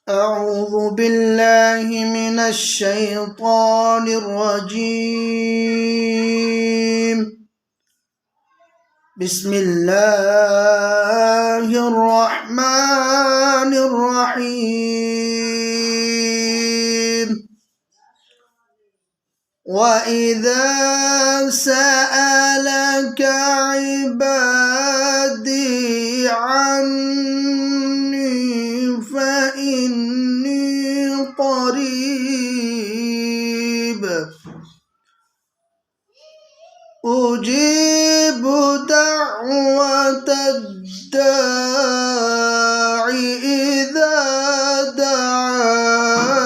أعوذ بالله من الشيطان الرجيم. بسم الله الرحمن الرحيم. وإذا سألك عبادي عني فإني قريب أجيب دعوة الداع إذا دعان.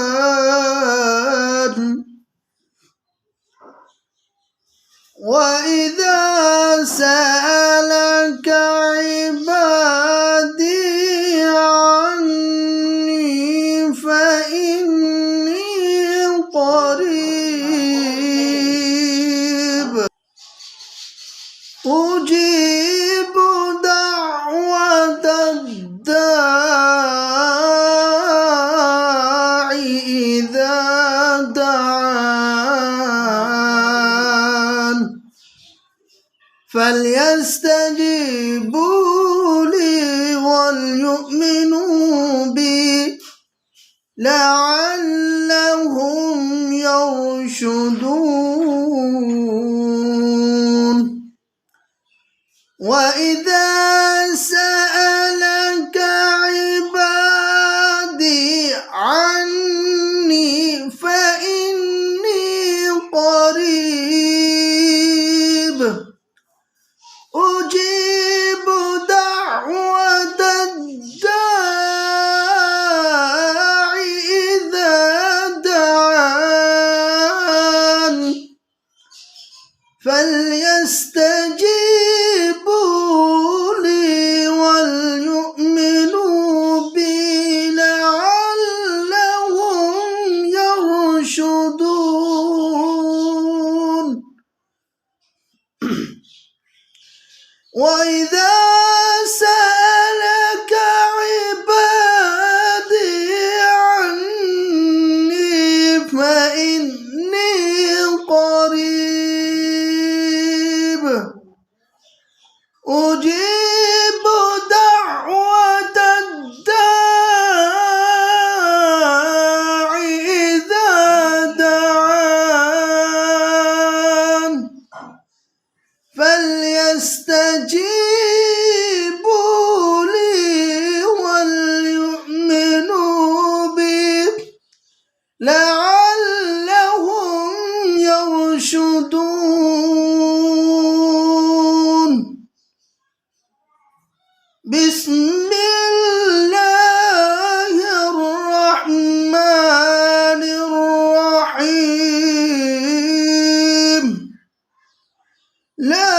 وإذا سألك عبادي عني فإني قريب أجيب دعوة الداع إذا دعان. فليستجيبوا لي وليؤمنوا بي لعلهم يرشدون. وإذا سألك عبادي عني فإني قريب أجيب دعوة الداع إذا دعان. فليستجيبوا لي وليؤمنوا بي لعلهم يرشدون. وإذا سألك عبادي عني فإني قريب أجيب دعوة الداع إذا دعان. فليستجيبوا لي وليؤمنوا بي لعلهم يرشدون. بسم الله الرحمن الرحيم. لا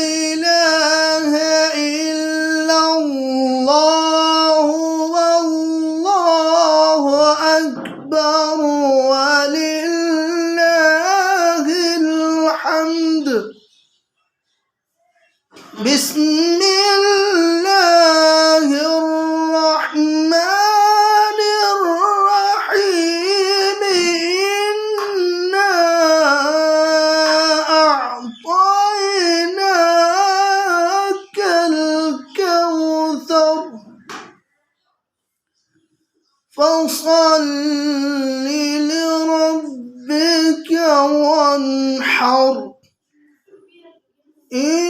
إله إلا الله والله أكبر ولله الحمد. بسم الله الرحمن الرحيم. إنا أعطيناك الكوثر فصل لربك وانحر. إن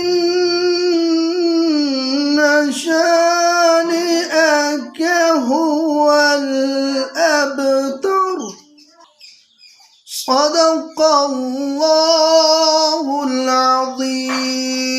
شانئك هو الأبتر. صدق الله العظيم.